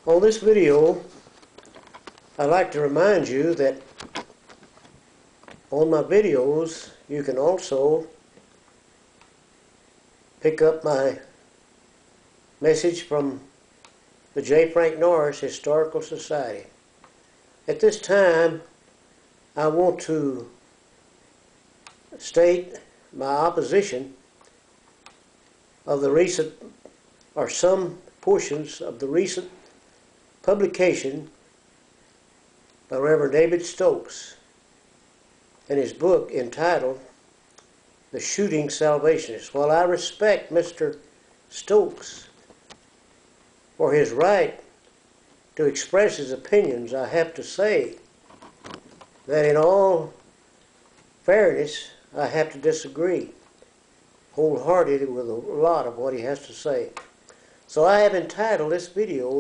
On this video, I'd like to remind you that on my videos you can also pick up my message from the J. Frank Norris Historical Society. At this time, I want to state my opposition of the recent, or some portions of the recent publication by Reverend David Stokes in his book entitled The Shooting Salvationist. While I respect Mr. Stokes for his right to express his opinions, I have to say that in all fairness, I have to disagree wholeheartedly with a lot of what he has to say. So I have entitled this video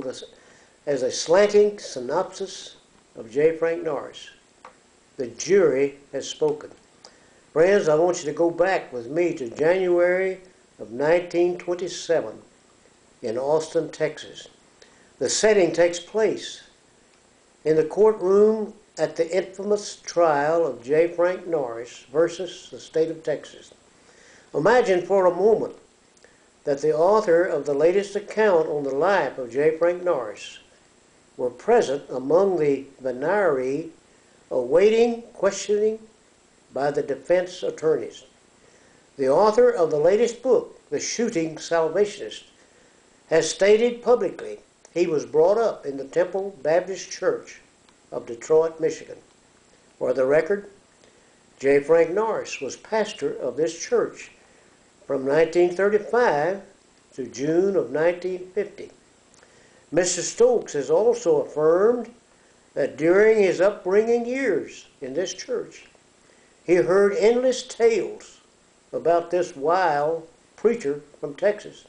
as a slanting synopsis of J. Frank Norris. The jury has spoken. Friends, I want you to go back with me to January of 1927 in Austin, Texas. The setting takes place in the courtroom at the infamous trial of J. Frank Norris versus the state of Texas. Imagine for a moment that the author of the latest account on the life of J. Frank Norris were present among the venire awaiting questioning by the defense attorneys. The author of the latest book, The Shooting Salvationist, has stated publicly he was brought up in the Temple Baptist Church of Detroit, Michigan. For the record, J. Frank Norris was pastor of this church from 1935 to June of 1950. Mr. Stokes has also affirmed that during his upbringing years in this church, he heard endless tales about this wild preacher from Texas.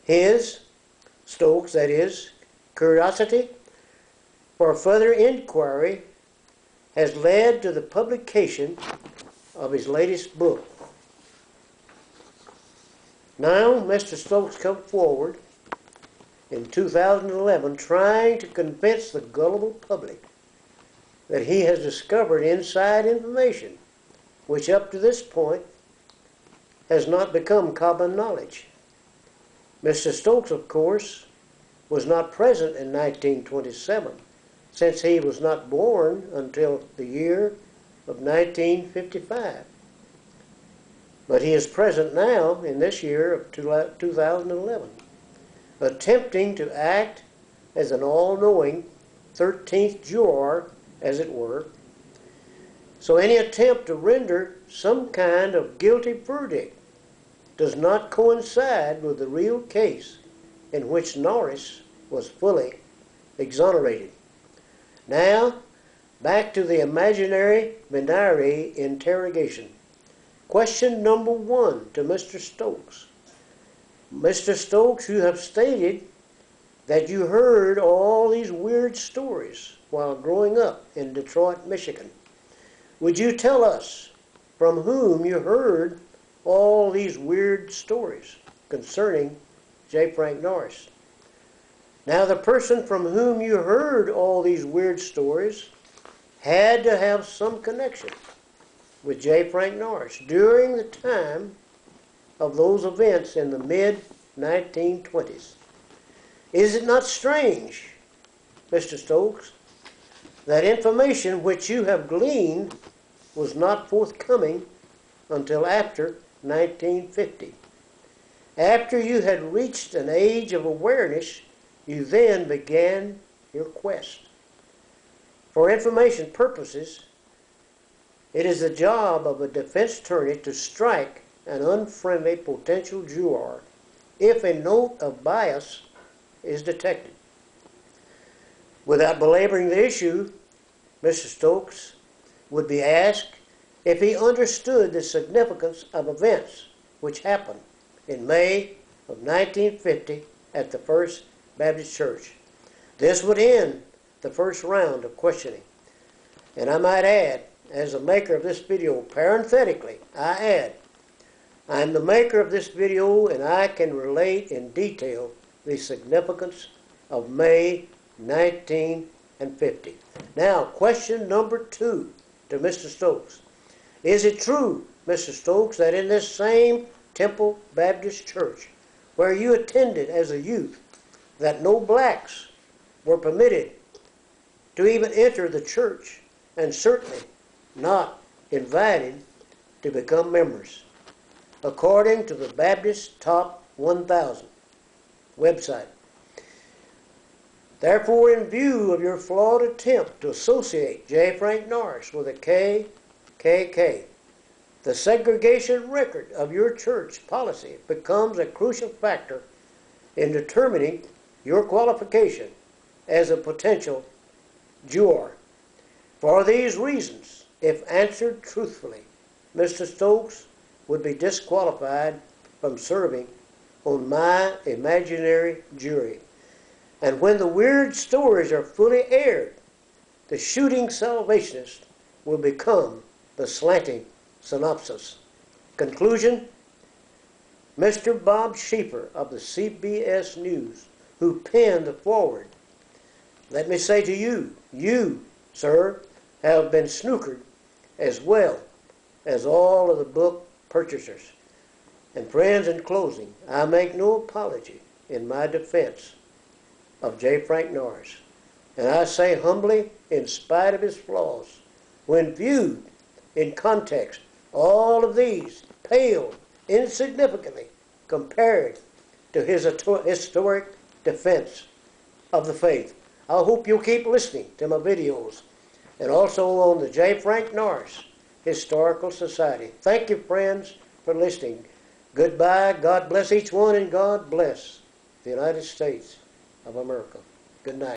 His, Stokes, that is, curiosity for further inquiry has led to the publication of his latest book. Now, Mr. Stokes come forward in 2011 trying to convince the gullible public that he has discovered inside information which up to this point has not become common knowledge. Mr. Stokes, of course, was not present in 1927 since he was not born until the year of 1955. But he is present now in this year of 2011. Attempting to act as an all-knowing 13th juror, as it were. So any attempt to render some kind of guilty verdict does not coincide with the real case in which Norris was fully exonerated. Now, back to the imaginary venire interrogation. Question number 1 to Mr. Stokes. Mr. Stokes, you have stated that you heard all these weird stories while growing up in Detroit, Michigan. Would you tell us from whom you heard all these weird stories concerning J. Frank Norris? Now, the person from whom you heard all these weird stories had to have some connection with J. Frank Norris during the time of those events in the mid-1920s. Is it not strange, Mr. Stokes, that information which you have gleaned was not forthcoming until after 1950? After you had reached an age of awareness, you then began your quest. For information purposes, it is the job of a defense attorney to strike an unfriendly potential juror if a note of bias is detected. Without belaboring the issue, Mr. Stokes would be asked if he understood the significance of events which happened in May of 1950 at the First Baptist Church. This would end the first round of questioning. And I might add, as the maker of this video, parenthetically, I add, I am the maker of this video and I can relate in detail the significance of May 1950. Now, question number 2 to Mr. Stokes. Is it true, Mr. Stokes, that in this same Temple Baptist Church, where you attended as a youth, that no blacks were permitted to even enter the church, and certainly not invited to become members, according to the Baptist Top 1000 website? Therefore, in view of your flawed attempt to associate J. Frank Norris with the KKK, the segregation record of your church policy becomes a crucial factor in determining your qualification as a potential juror. For these reasons, if answered truthfully, Mr. Stokes would be disqualified from serving on my imaginary jury. And when the weird stories are fully aired, the shooting Salvationist will become the Slanting Synopsis. Conclusion: Mr. Bob Schieffer of the CBS News, who penned the foreword, let me say to you, you, sir, have been snookered as well as all of the book purchasers. And friends, in closing, I make no apology in my defense of J. Frank Norris. And I say humbly, in spite of his flaws, when viewed in context, all of these pale insignificantly compared to his historic defense of the faith. I hope you'll keep listening to my videos and also on the J. Frank Norris Historical Society. Thank you, friends, for listening. Goodbye. God bless each one, and God bless the United States of America. Good night.